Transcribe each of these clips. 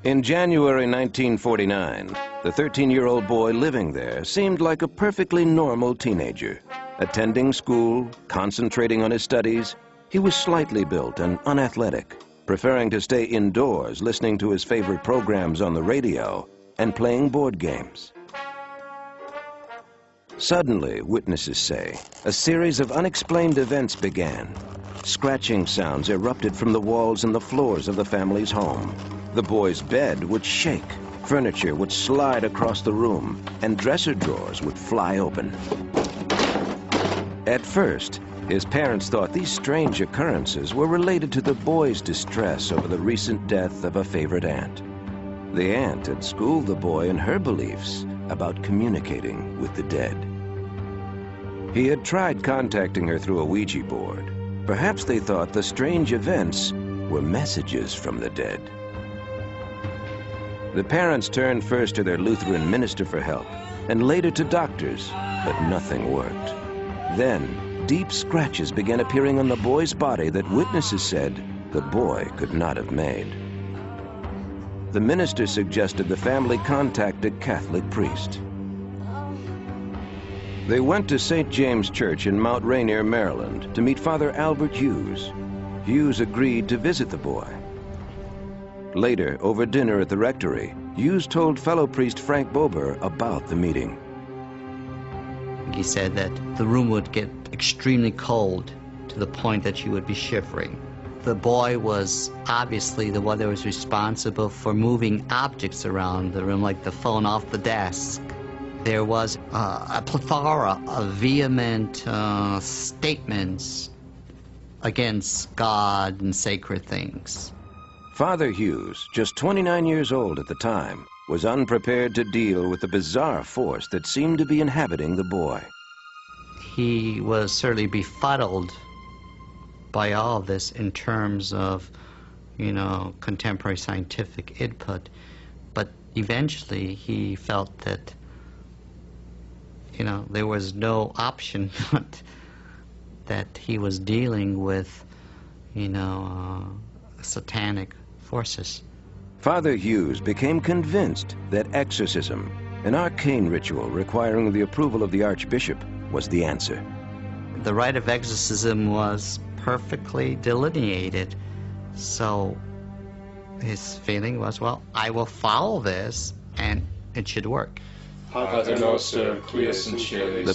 In January 1949, the 13-year-old boy living there seemed like a perfectly normal teenager. Attending school, concentrating on his studies, he was slightly built and unathletic, preferring to stay indoors listening to his favorite programs on the radio and playing board games. Suddenly, witnesses say, a series of unexplained events began. Scratching sounds erupted from the walls and the floors of the family's home. The boy's bed would shake, furniture would slide across the room, and dresser drawers would fly open. At first, his parents thought these strange occurrences were related to the boy's distress over the recent death of a favorite aunt. The aunt had schooled the boy in her beliefs about communicating with the dead. He had tried contacting her through a Ouija board. Perhaps they thought the strange events were messages from the dead. The parents turned first to their Lutheran minister for help, and later to doctors, but nothing worked. Then, deep scratches began appearing on the boy's body that witnesses said the boy could not have made. The minister suggested the family contact a Catholic priest. They went to St. James Church in Mount Rainier, Maryland, to meet Father Albert Hughes. Hughes agreed to visit the boy. Later, over dinner at the rectory, Hughes told fellow priest Frank Bober about the meeting. He said that the room would get extremely cold to the point that you would be shivering. The boy was obviously the one that was responsible for moving objects around the room, like the phone off the desk. There was a plethora of vehement statements against God and sacred things. Father Hughes, just 29 years old at the time, was unprepared to deal with the bizarre force that seemed to be inhabiting the boy. He was certainly befuddled by all this in terms of, contemporary scientific input. But eventually he felt that, there was no option but that he was dealing with, satanic forces. Father Hughes became convinced that exorcism, an arcane ritual requiring the approval of the Archbishop, was the answer. The rite of exorcism was perfectly delineated, so his feeling was, well, I will follow this and it should work. The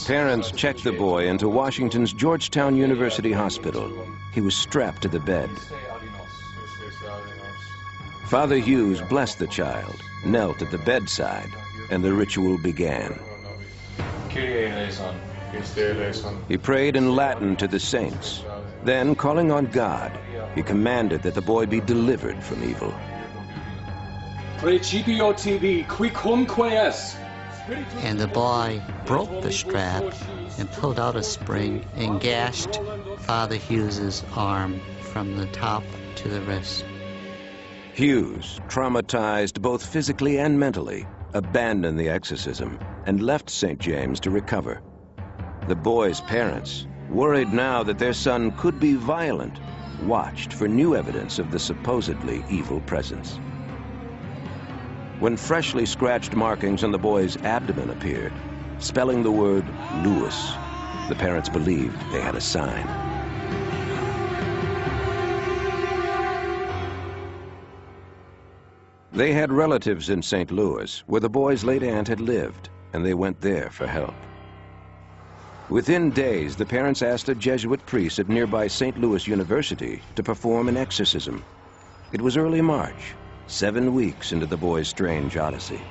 parents checked the boy into Washington's Georgetown University Hospital. He was strapped to the bed. Father Hughes blessed the child, knelt at the bedside, and the ritual began. He prayed in Latin to the saints. Then, calling on God, he commanded that the boy be delivered from evil. And the boy broke the strap and pulled out a spring and gashed Father Hughes's arm from the top to the wrist. Hughes, traumatized both physically and mentally, abandoned the exorcism and left St. James to recover. The boy's parents, worried now that their son could be violent, watched for new evidence of the supposedly evil presence. When freshly scratched markings on the boy's abdomen appeared, spelling the word Lewis, the parents believed they had a sign. They had relatives in St. Louis, where the boy's late aunt had lived, and they went there for help. Within days, the parents asked a Jesuit priest at nearby St. Louis University to perform an exorcism. It was early March, 7 weeks into the boy's strange odyssey.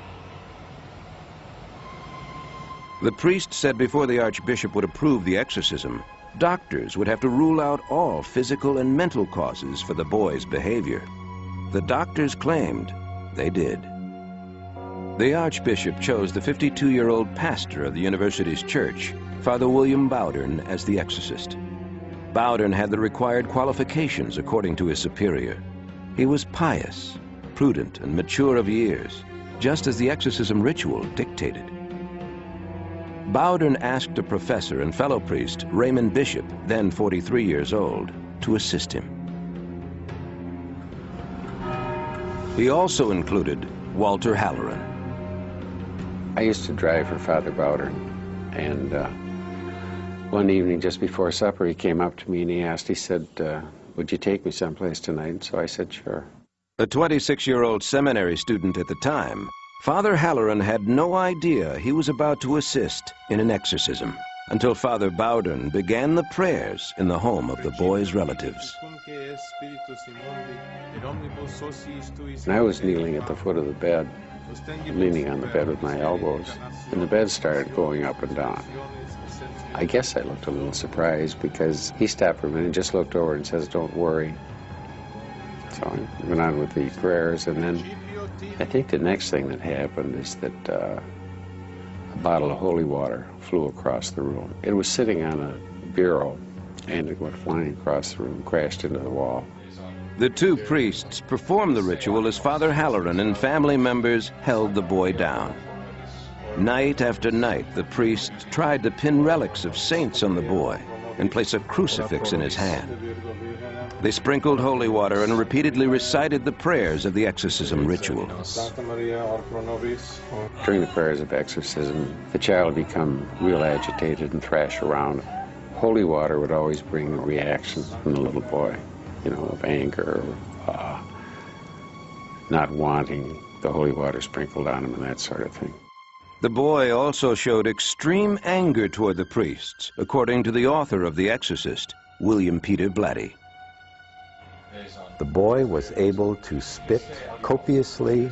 The priest said before the Archbishop would approve the exorcism, doctors would have to rule out all physical and mental causes for the boy's behavior. The doctors claimed they did. The Archbishop chose the 52-year-old pastor of the university's church, Father William Bowdern, as the exorcist. Bowdern had the required qualifications according to his superior. He was pious, prudent, and mature of years, just as the exorcism ritual dictated. Bowdern asked a professor and fellow priest, Raymond Bishop, then 43 years old, to assist him. He also included Walter Halloran. I used to drive for Father Bowdern, and one evening just before supper he came up to me and he said, would you take me someplace tonight? And so I said, sure. A 26-year-old seminary student at the time, Father Halloran had no idea he was about to assist in an exorcism until Father Bowdern began the prayers in the home of the boy's relatives. And I was kneeling at the foot of the bed, leaning on the bed with my elbows, and the bed started going up and down. I guess I looked a little surprised because he stopped for a minute and just looked over and says, don't worry. So I went on with the prayers, and then I think the next thing that happened is that a bottle of holy water flew across the room. It was sitting on a bureau, and it went flying across the room, crashed into the wall. The two priests performed the ritual as Father Halloran and family members held the boy down. Night after night, the priests tried to pin relics of saints on the boy and place a crucifix in his hand. They sprinkled holy water and repeatedly recited the prayers of the exorcism ritual. During the prayers of exorcism, the child would become real agitated and thrash around. Holy water would always bring a reaction from the little boy, you know, of anger, not wanting the holy water sprinkled on him and that sort of thing. The boy also showed extreme anger toward the priests, according to the author of The Exorcist, William Peter Blatty. The boy was able to spit copiously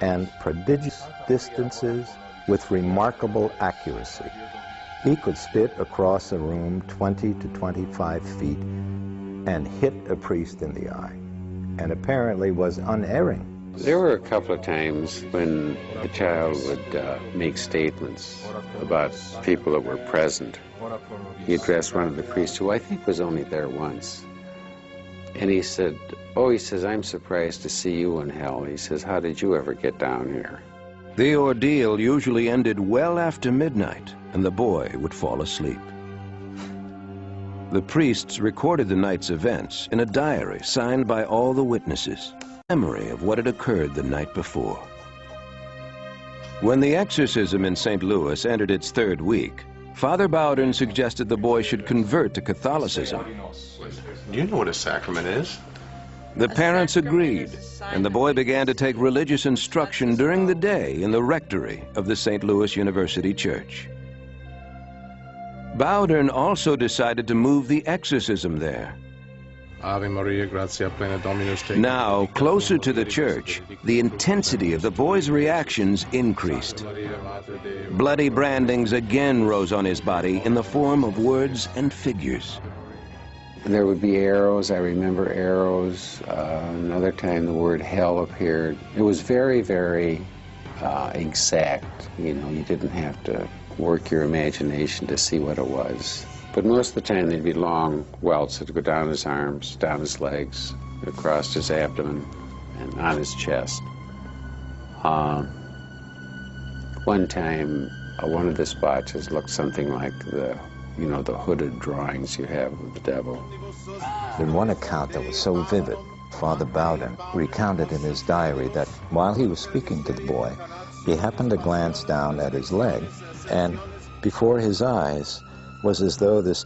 and prodigious distances with remarkable accuracy. He could spit across a room 20 to 25 feet and hit a priest in the eye, and apparently was unerring. There were a couple of times when the child would make statements about people that were present. He addressed one of the priests, who I think was only there once. And he said, I'm surprised to see you in hell. He says, how did you ever get down here? The ordeal usually ended well after midnight, and the boy would fall asleep. The priests recorded the night's events in a diary signed by all the witnesses, memory of what had occurred the night before. When the exorcism in St. Louis entered its third week, Father Bowdern suggested the boy should convert to Catholicism. You know what a sacrament is. The parents agreed, and the boy began to take religious instruction during the day in the rectory of the St. Louis University Church. Bowdern also decided to move the exorcism there. Ave Maria, gratia plena Dominus tecum. Now, closer to the church, the intensity of the boy's reactions increased. Bloody brandings again rose on his body in the form of words and figures. There would be arrows. I remember arrows. Another time the word hell appeared. It was very, very exact. You know, you didn't have to work your imagination to see what it was. But most of the time there'd be long welts that would go down his arms, down his legs, across his abdomen, and on his chest. One time, one of the spots looked something like the hooded drawings you have of the devil. In one account that was so vivid, Father Bowdern recounted in his diary that while he was speaking to the boy, he happened to glance down at his leg, and before his eyes was as though this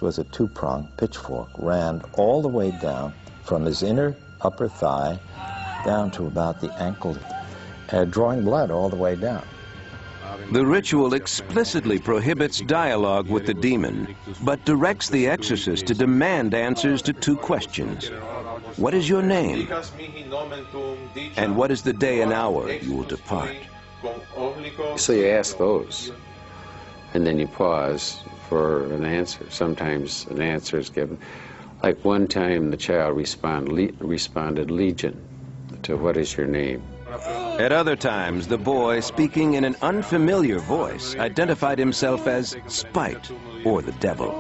was a two-pronged pitchfork, ran all the way down from his inner upper thigh down to about the ankle, drawing blood all the way down. The ritual explicitly prohibits dialogue with the demon, but directs the exorcist to demand answers to two questions. What is your name? And what is the day and hour you will depart? So you ask those, and then you pause for an answer. Sometimes an answer is given. Like one time the child responded Legion to what is your name. At other times, the boy, speaking in an unfamiliar voice, identified himself as Spite, or the devil.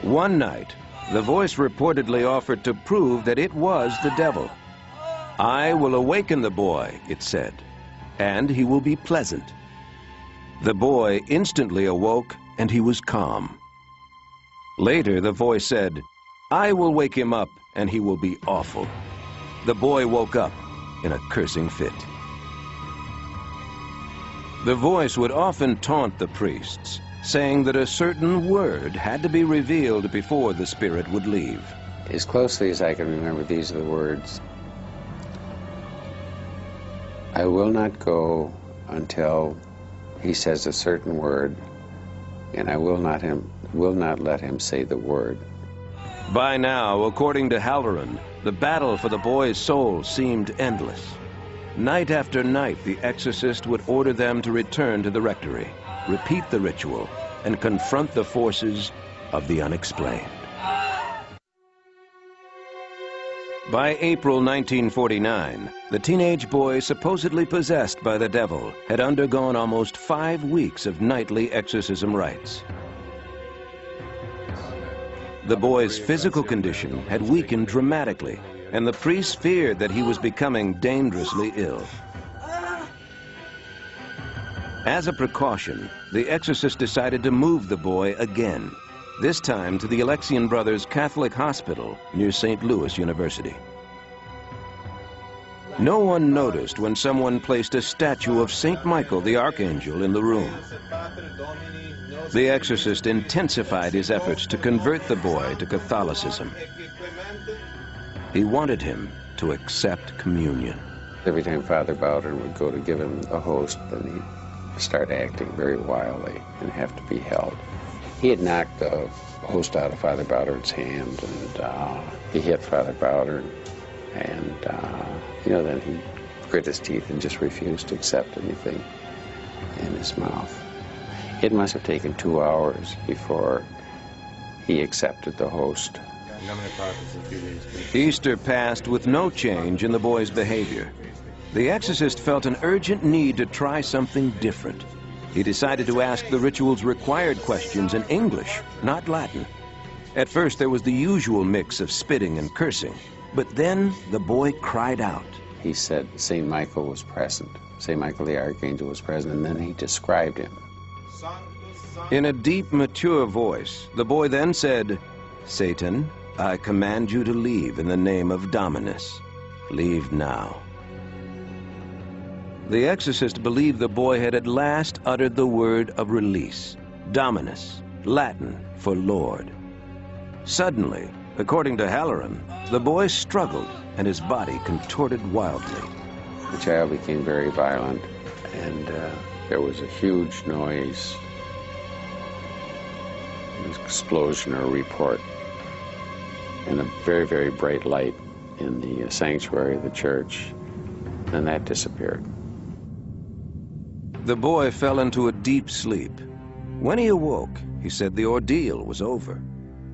One night, the voice reportedly offered to prove that it was the devil. I will awaken the boy, it said, and he will be pleasant. The boy instantly awoke, and he was calm. Later, the voice said, I will wake him up, and he will be awful. The boy woke up in a cursing fit. The voice would often taunt the priests, saying that a certain word had to be revealed before the spirit would leave. As closely as I can remember, these are the words: I will not go until he says a certain word, and I will not let him say the word. By now, according to Halloran, the battle for the boy's soul seemed endless. Night after night, the exorcist would order them to return to the rectory, repeat the ritual, and confront the forces of the unexplained. By April 1949, the teenage boy supposedly possessed by the devil had undergone almost 5 weeks of nightly exorcism rites. The boy's physical condition had weakened dramatically, and the priests feared that he was becoming dangerously ill. As a precaution, the exorcist decided to move the boy again, this time to the Alexian Brothers Catholic Hospital near St. Louis University. No one noticed when someone placed a statue of St. Michael the Archangel in the room. The exorcist intensified his efforts to convert the boy to Catholicism. He wanted him to accept communion. Every time Father Bowden would go to give him a host, then he'd start acting very wildly and have to be held. He had knocked the host out of Father Bowden's hand, and he hit Father Bowden, and then he grit his teeth and just refused to accept anything in his mouth. It must have taken 2 hours before he accepted the host. Easter passed with no change in the boy's behavior. The exorcist felt an urgent need to try something different. He decided to ask the ritual's required questions in English, not Latin. At first, there was the usual mix of spitting and cursing, but then the boy cried out. He said St. Michael was present. St. Michael the Archangel was present, and then he described him. In a deep, mature voice, the boy then said, Satan, I command you to leave in the name of Dominus. Leave now. The exorcist believed the boy had at last uttered the word of release, Dominus, Latin for Lord. Suddenly, according to Halloran, the boy struggled and his body contorted wildly. The child became very violent, and there was a huge noise, an explosion or report, and a very, very bright light in the sanctuary of the church, and that disappeared. The boy fell into a deep sleep. When he awoke, he said the ordeal was over.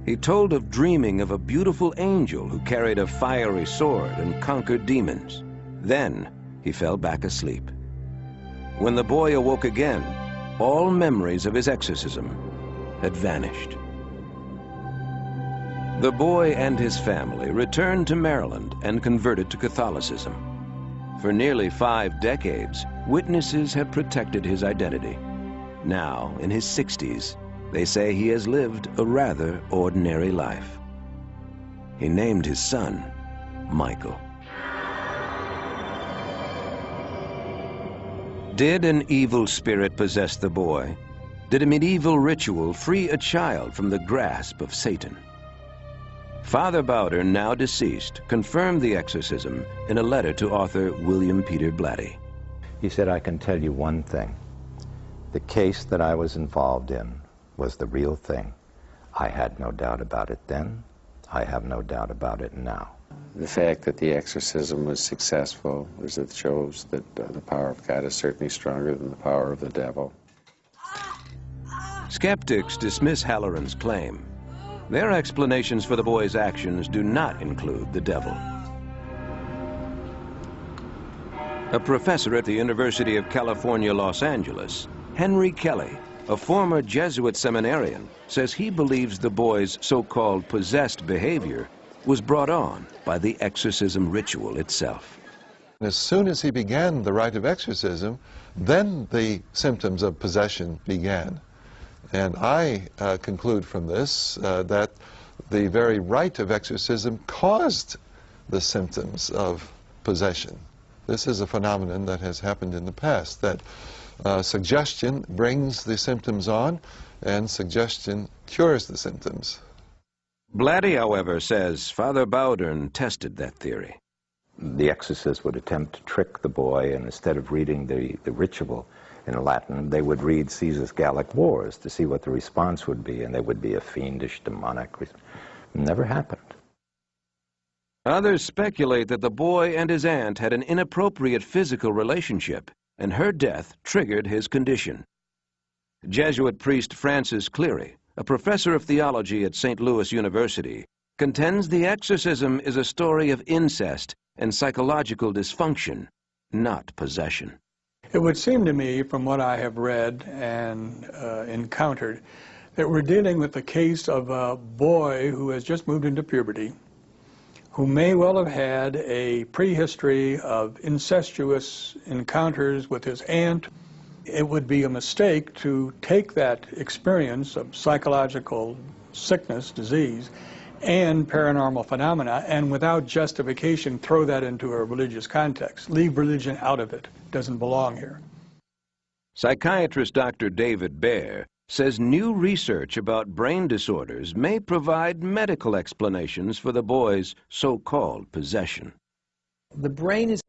He told of dreaming of a beautiful angel who carried a fiery sword and conquered demons. Then he fell back asleep. When the boy awoke again, all memories of his exorcism had vanished. The boy and his family returned to Maryland and converted to Catholicism. For nearly 5 decades, witnesses have protected his identity. Now, in his 60s, they say he has lived a rather ordinary life. He named his son Michael. Did an evil spirit possess the boy? Did a medieval ritual free a child from the grasp of Satan? Father Bowden, now deceased, confirmed the exorcism in a letter to author William Peter Blatty. He said, I can tell you one thing. The case that I was involved in was the real thing. I had no doubt about it then. I have no doubt about it now. The fact that the exorcism was successful is it shows that the power of God is certainly stronger than the power of the devil. Skeptics dismiss Halloran's claim. Their explanations for the boy's actions do not include the devil. A professor at the University of California, Los Angeles, Henry Kelly, a former Jesuit seminarian, says he believes the boy's so-called possessed behavior was brought on by the exorcism ritual itself. As soon as he began the rite of exorcism, then the symptoms of possession began. And I conclude from this that the very rite of exorcism caused the symptoms of possession. This is a phenomenon that has happened in the past, that suggestion brings the symptoms on, and suggestion cures the symptoms. Blatty, however, says Father Bowdern tested that theory. The exorcist would attempt to trick the boy, and instead of reading the ritual in Latin, they would read Caesar's Gallic Wars to see what the response would be, and there would be a fiendish, demonic response. Never happened. Others speculate that the boy and his aunt had an inappropriate physical relationship, and her death triggered his condition. Jesuit priest Francis Cleary, a professor of theology at St. Louis University, contends the exorcism is a story of incest and psychological dysfunction, not possession. It would seem to me, from what I have read and encountered, that we're dealing with the case of a boy who has just moved into puberty, who may well have had a prehistory of incestuous encounters with his aunt. It would be a mistake to take that experience of psychological sickness, disease, and paranormal phenomena, and without justification throw that into a religious context. Leave religion out of it. It doesn't belong here. Psychiatrist Dr. David Baer says new research about brain disorders may provide medical explanations for the boy's so-called possession. The brain is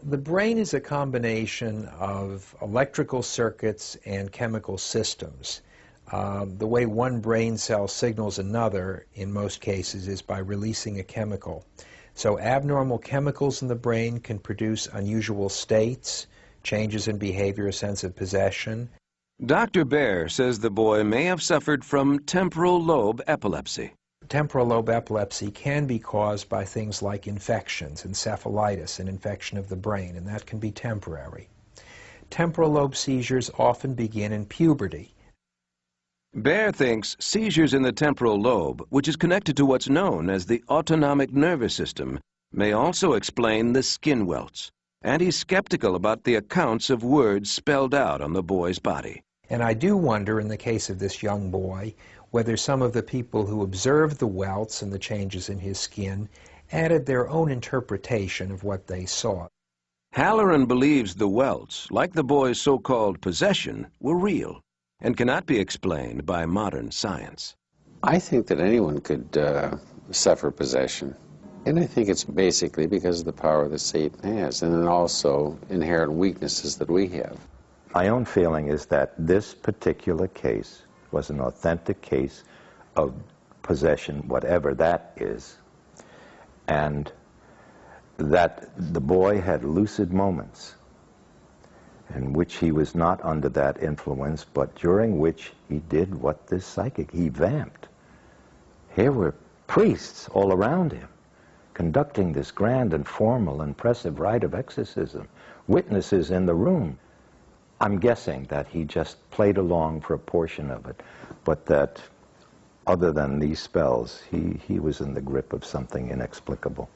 The brain is a combination of electrical circuits and chemical systems. The way one brain cell signals another, in most cases, is by releasing a chemical. So abnormal chemicals in the brain can produce unusual states, changes in behavior, a sense of possession. Dr. Baer says the boy may have suffered from temporal lobe epilepsy. Temporal lobe epilepsy can be caused by things like infections, encephalitis, an infection of the brain, and that can be temporary. Temporal lobe seizures often begin in puberty. Baer thinks seizures in the temporal lobe, which is connected to what's known as the autonomic nervous system, may also explain the skin welts. And he's skeptical about the accounts of words spelled out on the boy's body. And I do wonder, in the case of this young boy, whether some of the people who observed the welts and the changes in his skin added their own interpretation of what they saw. Halloran believes the welts, like the boy's so-called possession, were real and cannot be explained by modern science. I think that anyone could suffer possession. And I think it's basically because of the power that Satan has, and then also inherent weaknesses that we have. My own feeling is that this particular case was an authentic case of possession, whatever that is, and that the boy had lucid moments in which he was not under that influence, but during which he did what this psychic, he vamped. Here were priests all around him, conducting this grand and formal, impressive rite of exorcism, witnesses in the room. I'm guessing that he just played along for a portion of it, but that other than these spells, he was in the grip of something inexplicable.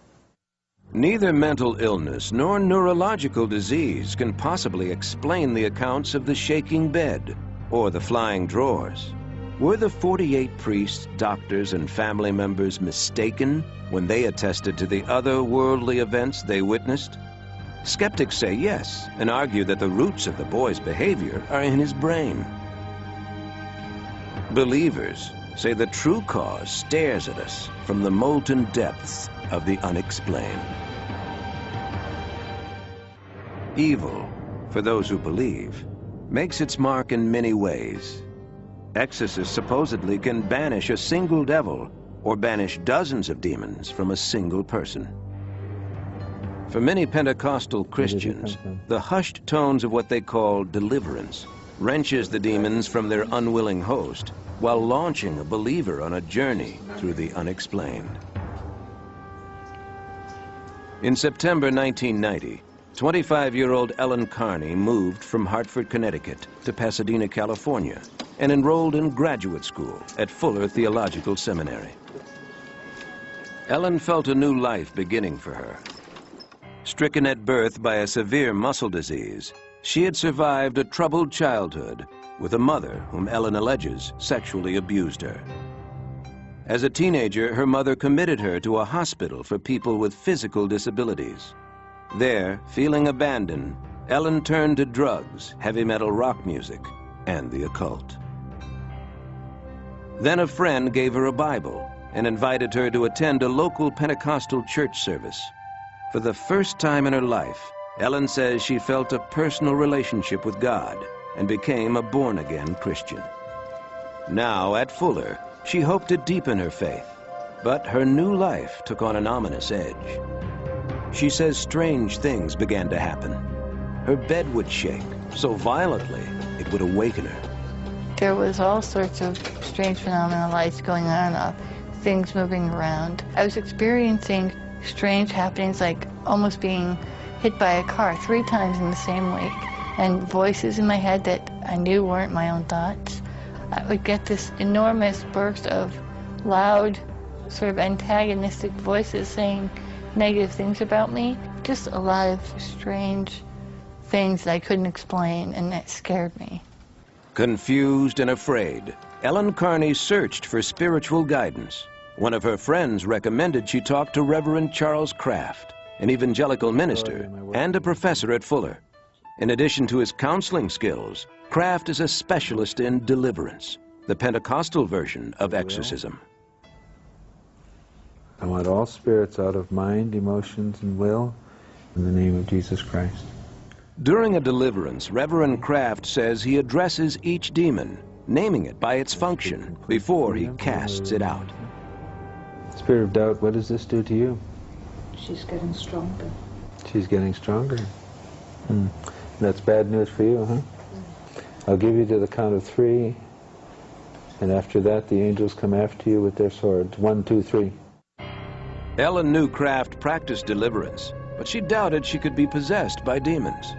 Neither mental illness nor neurological disease can possibly explain the accounts of the shaking bed or the flying drawers. Were the 48 priests, doctors, and family members mistaken when they attested to the otherworldly events they witnessed? Skeptics say yes, and argue that the roots of the boy's behavior are in his brain. Believers say the true cause stares at us from the molten depths of the unexplained. Evil, for those who believe, makes its mark in many ways. Exorcists supposedly can banish a single devil or banish dozens of demons from a single person. For many Pentecostal Christians, the hushed tones of what they call deliverance wrenches the demons from their unwilling host while launching a believer on a journey through the unexplained. In September 1990, 25-year-old Ellen Carney moved from Hartford, Connecticut to Pasadena, California, and enrolled in graduate school at Fuller Theological Seminary. Ellen felt a new life beginning for her. Stricken at birth by a severe muscle disease, she had survived a troubled childhood with a mother whom Ellen alleges sexually abused her. As a teenager, her mother committed her to a hospital for people with physical disabilities. There, feeling abandoned, Ellen turned to drugs, heavy metal rock music, and the occult. Then a friend gave her a Bible and invited her to attend a local Pentecostal church service. For the first time in her life, Ellen says she felt a personal relationship with God and became a born-again Christian. Now, at Fuller, she hoped to deepen her faith, but her new life took on an ominous edge. She says strange things began to happen. Her bed would shake so violently it would awaken her. There was all sorts of strange phenomena, lights going on and off, things moving around. I was experiencing strange happenings, like almost being hit by a car 3 times in the same week, and voices in my head that I knew weren't my own thoughts. I would get this enormous burst of loud, sort of antagonistic voices saying negative things about me. Just a lot of strange things that I couldn't explain, and that scared me. Confused and afraid, Ellen Carney searched for spiritual guidance. One of her friends recommended she talk to Reverend Charles Kraft, an evangelical minister and a professor at Fuller. In addition to his counseling skills, Kraft is a specialist in deliverance, the Pentecostal version of exorcism. I want all spirits out of mind, emotions, and will, in the name of Jesus Christ. During a deliverance, Reverend Kraft says he addresses each demon, naming it by its function, before he casts it out. Spirit of doubt, what does this do to you? She's getting stronger. She's getting stronger. That's bad news for you, huh? I'll give you to the count of 3, and after that the angels come after you with their swords. 1, 2, 3. Ellen knew Kraft practiced deliverance, but she doubted she could be possessed by demons.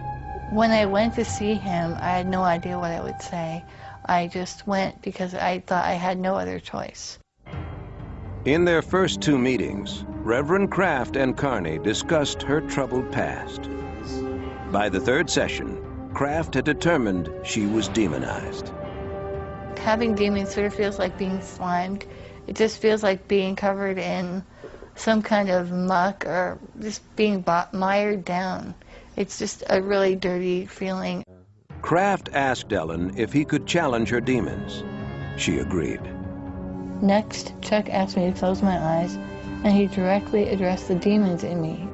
When I went to see him, I had no idea what I would say. I just went because I thought I had no other choice. In their first 2 meetings, Reverend Kraft and Carney discussed her troubled past. By the 3rd session, Kraft had determined she was demonized. Having demons sort of feels like being slimed. It just feels like being covered in some kind of muck or just being mired down. It's just a really dirty feeling. Kraft asked Ellen if he could challenge her demons. She agreed. Next, Chuck asked me to close my eyes, and he directly addressed the demons in me.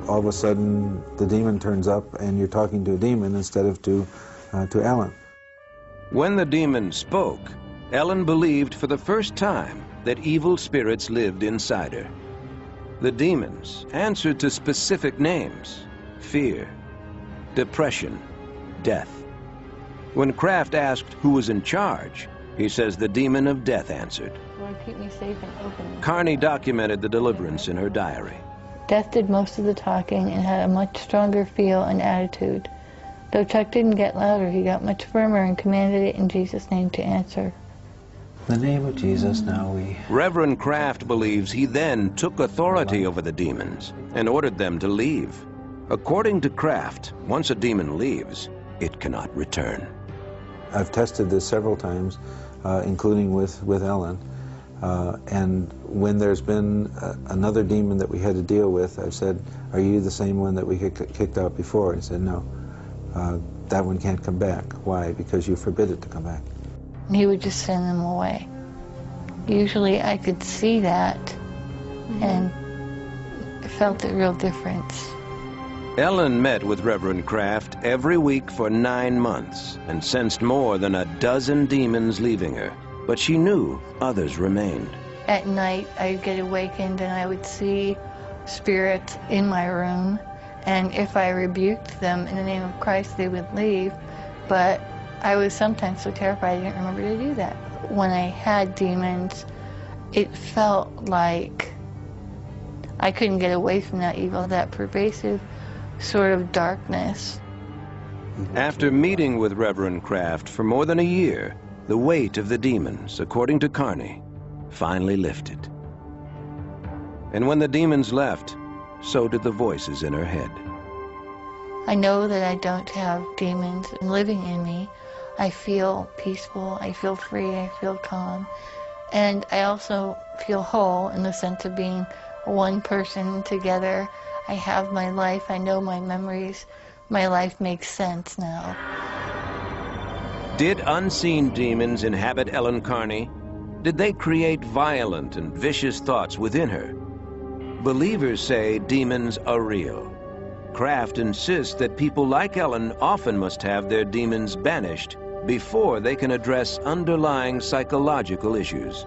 All of a sudden, the demon turns up, and you're talking to a demon instead of to Ellen. When the demon spoke, Ellen believed for the first time that evil spirits lived inside her. The demons answered to specific names: fear, depression, death. When Kraft asked who was in charge, he says the demon of death answered. Lord, keep me safe and open. Carney documented the deliverance in her diary. Death did most of the talking and had a much stronger feel and attitude. Though Chuck didn't get louder, he got much firmer and commanded it in Jesus' name to answer. In the name of Jesus, now we... Reverend Kraft believes he then took authority over the demons and ordered them to leave. According to Kraft, once a demon leaves, it cannot return. I've tested this several times, including with Ellen. And when there's been another demon that we had to deal with, I've said, are you the same one that we kicked out before? He said, no. That one can't come back. Why? Because you forbid it to come back. He would just send them away. Usually I could see that and felt a real difference. Ellen met with Reverend Kraft every week for 9 months and sensed more than a dozen demons leaving her, but she knew others remained. At night I'd get awakened and I would see spirits in my room, and if I rebuked them in the name of Christ, they would leave, but I was sometimes so terrified I didn't remember to do that. When I had demons, it felt like I couldn't get away from that evil, that pervasive sort of darkness. After meeting with Reverend Kraft for more than a year, the weight of the demons, according to Carney, finally lifted. And when the demons left, so did the voices in her head. I know that I don't have demons living in me. I feel peaceful, I feel free, I feel calm. And I also feel whole in the sense of being one person together. I have my life, I know my memories, my life makes sense now. Did unseen demons inhabit Ellen Carney? Did they create violent and vicious thoughts within her? Believers say demons are real. Kraft insists that people like Ellen often must have their demons banished before they can address underlying psychological issues.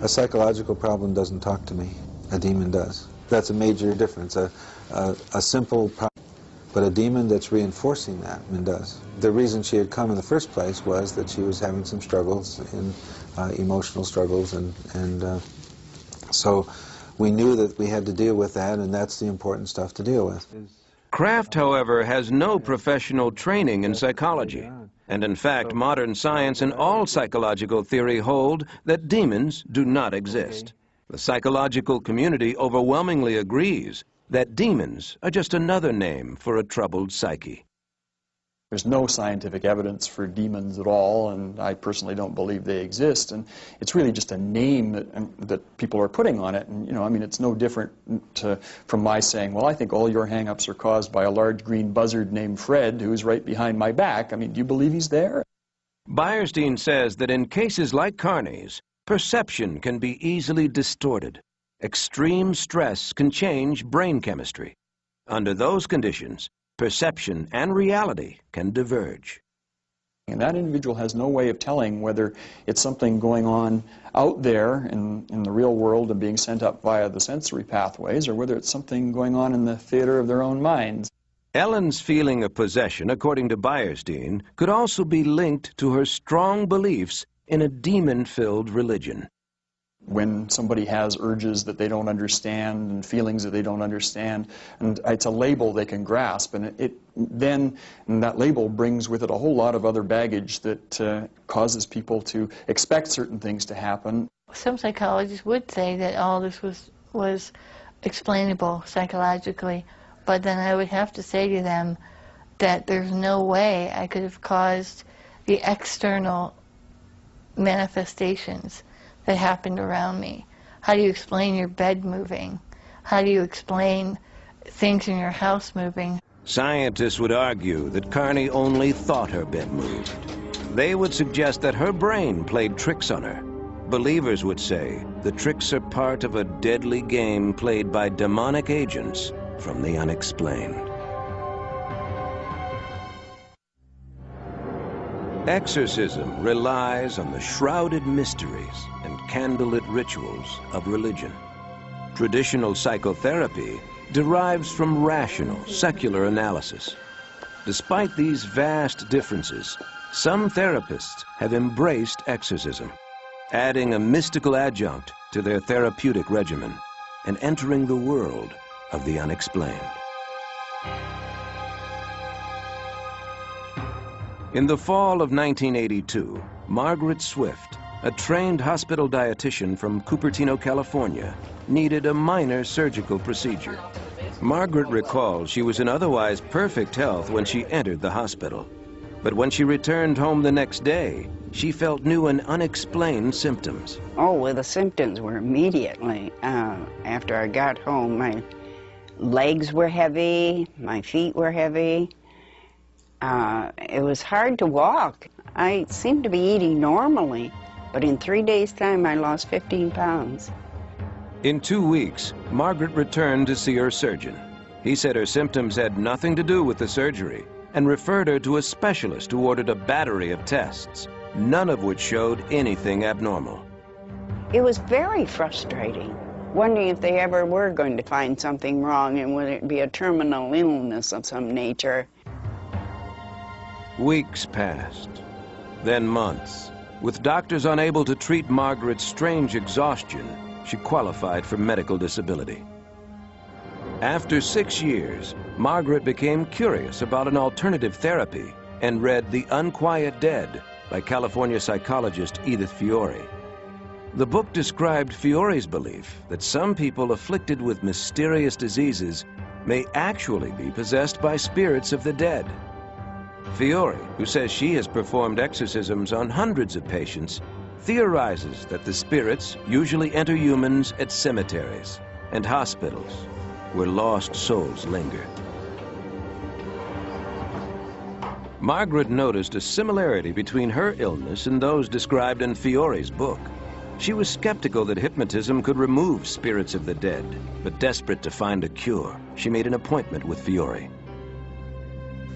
A psychological problem doesn't talk to me. A demon does. That's a major difference. A simple problem, but a demon that's reinforcing that one does. The reason she had come in the first place was that she was having some struggles, emotional struggles, and so we knew that we had to deal with that, and that's the important stuff to deal with. Kraft, however, has no professional training in psychology. And in fact, modern science and all psychological theory hold that demons do not exist. The psychological community overwhelmingly agrees that demons are just another name for a troubled psyche. There's no scientific evidence for demons at all, and I personally don't believe they exist. And it's really just a name that people are putting on it. And, you know, I mean, it's no different from my saying, well, I think all your hang-ups are caused by a large green buzzard named Fred who's right behind my back. I mean, do you believe he's there? Beierstein says that in cases like Carney's, perception can be easily distorted. Extreme stress can change brain chemistry. Under those conditions, perception and reality can diverge. And that individual has no way of telling whether it's something going on out there in the real world and being sent up via the sensory pathways, or whether it's something going on in the theater of their own minds. Ellen's feeling of possession, according to Beierstein, could also be linked to her strong beliefs in a demon-filled religion. When somebody has urges that they don't understand and feelings that they don't understand, and it's a label they can grasp, and that label brings with it a whole lot of other baggage that causes people to expect certain things to happen. Some psychologists would say that all this was explainable psychologically, but then I would have to say to them that there's no way I could have caused the external manifestations that happened around me. How do you explain your bed moving? How do you explain things in your house moving? Scientists would argue that Carney only thought her bed moved. They would suggest that her brain played tricks on her. Believers would say the tricks are part of a deadly game played by demonic agents from the unexplained. Exorcism relies on the shrouded mysteries and candlelit rituals of religion. Traditional psychotherapy derives from rational, secular analysis. Despite these vast differences, some therapists have embraced exorcism, adding a mystical adjunct to their therapeutic regimen and entering the world of the unexplained. In the fall of 1982, Margaret Swift, a trained hospital dietitian from Cupertino, California, needed a minor surgical procedure. Margaret recalls she was in otherwise perfect health when she entered the hospital. But when she returned home the next day, she felt new and unexplained symptoms. Oh, well, the symptoms were immediately. After I got home, my legs were heavy, my feet were heavy. It was hard to walk. I seemed to be eating normally, but in 3 days' time, I lost 15 pounds. In 2 weeks, Margaret returned to see her surgeon. He said her symptoms had nothing to do with the surgery and referred her to a specialist who ordered a battery of tests, none of which showed anything abnormal. It was very frustrating, wondering if they ever were going to find something wrong and would it be a terminal illness of some nature. Weeks passed, then months. With doctors unable to treat Margaret's strange exhaustion, she qualified for medical disability. After 6 years, Margaret became curious about an alternative therapy and read The Unquiet Dead by California psychologist Edith Fiore. The book described Fiore's belief that some people afflicted with mysterious diseases may actually be possessed by spirits of the dead. Fiore, who says she has performed exorcisms on hundreds of patients, theorizes that the spirits usually enter humans at cemeteries and hospitals where lost souls linger. Margaret noticed a similarity between her illness and those described in Fiore's book. She was skeptical that hypnotism could remove spirits of the dead, but desperate to find a cure, she made an appointment with Fiore.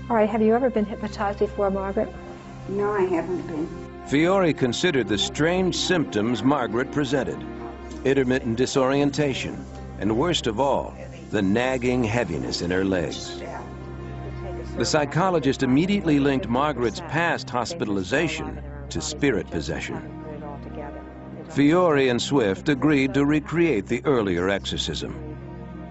All right, have you ever been hypnotized before, Margaret? No, I haven't been. Fiore considered the strange symptoms Margaret presented: intermittent disorientation, and worst of all, the nagging heaviness in her legs. The psychologist immediately linked Margaret's past hospitalization to spirit possession. Fiore and Swift agreed to recreate the earlier exorcism.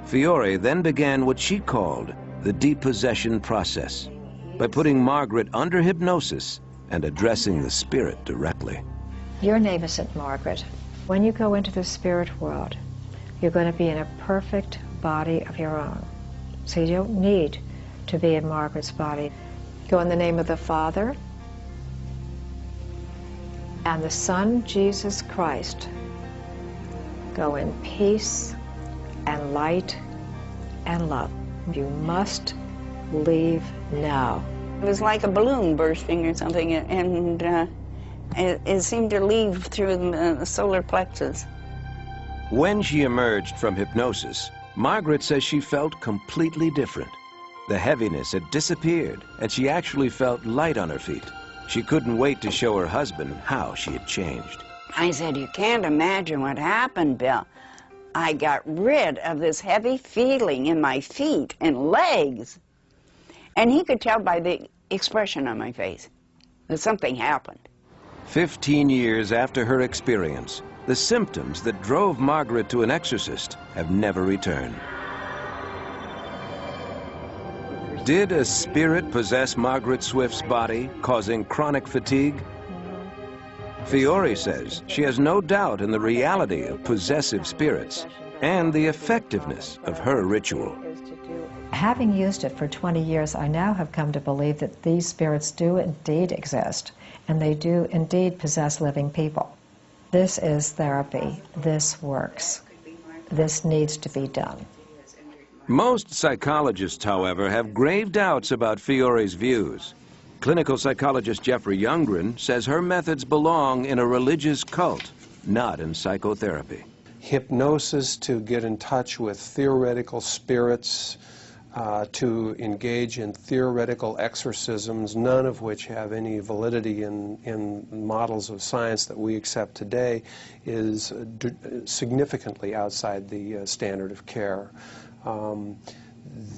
Fiore then began what she called the depossession process by putting Margaret under hypnosis and addressing the spirit directly. Your name isn't Margaret. When you go into the spirit world, you're going to be in a perfect body of your own. So you don't need to be in Margaret's body. Go in the name of the Father and the Son, Jesus Christ. Go in peace and light and love. You must leave now. It was like a balloon bursting or something, and it seemed to leave through the solar plexus. When she emerged from hypnosis, Margaret says she felt completely different. The heaviness had disappeared, and she actually felt light on her feet. She couldn't wait to show her husband how she had changed. I said, "You can't imagine what happened, Bill. I got rid of this heavy feeling in my feet and legs." And he could tell by the expression on my face that something happened. 15 years after her experience, the symptoms that drove Margaret to an exorcist have never returned. Did a spirit possess Margaret Swift's body, causing chronic fatigue? Fiore says she has no doubt in the reality of possessive spirits and the effectiveness of her ritual. Having used it for 20 years, I now have come to believe that these spirits do indeed exist, and they do indeed possess living people. This is therapy. This works. This needs to be done. Most psychologists, however, have grave doubts about Fiore's views. Clinical psychologist Jeffrey Youngren says her methods belong in a religious cult, not in psychotherapy. Hypnosis to get in touch with theoretical spirits, to engage in theoretical exorcisms, none of which have any validity in models of science that we accept today, is significantly outside the standard of care.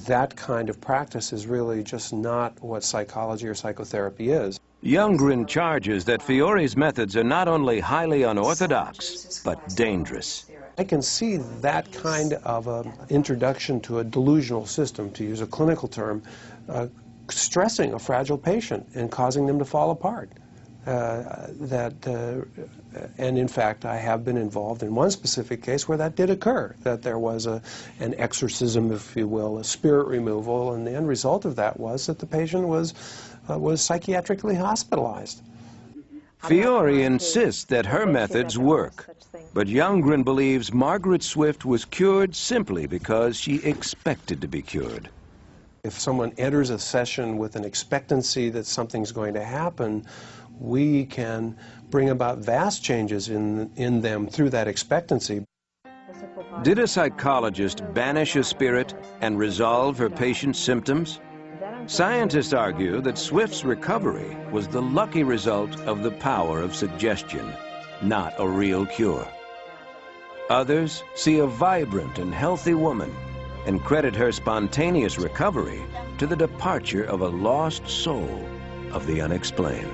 That kind of practice is really just not what psychology or psychotherapy is. Youngren charges that Fiore's methods are not only highly unorthodox, but dangerous. I can see that kind of introduction to a delusional system, to use a clinical term, stressing a fragile patient and causing them to fall apart. And in fact, I have been involved in one specific case where that did occur, that there was an exorcism, if you will, a spirit removal, and the end result of that was that the patient was psychiatrically hospitalized. Fiore insists that her methods work, but Youngren believes Margaret Swift was cured simply because she expected to be cured. If someone enters a session with an expectancy that something's going to happen, we can bring about vast changes in them through that expectancy. Did a psychologist banish a spirit and resolve her patient's symptoms? Scientists argue that Swift's recovery was the lucky result of the power of suggestion, not a real cure. Others see a vibrant and healthy woman and credit her spontaneous recovery to the departure of a lost soul of the unexplained.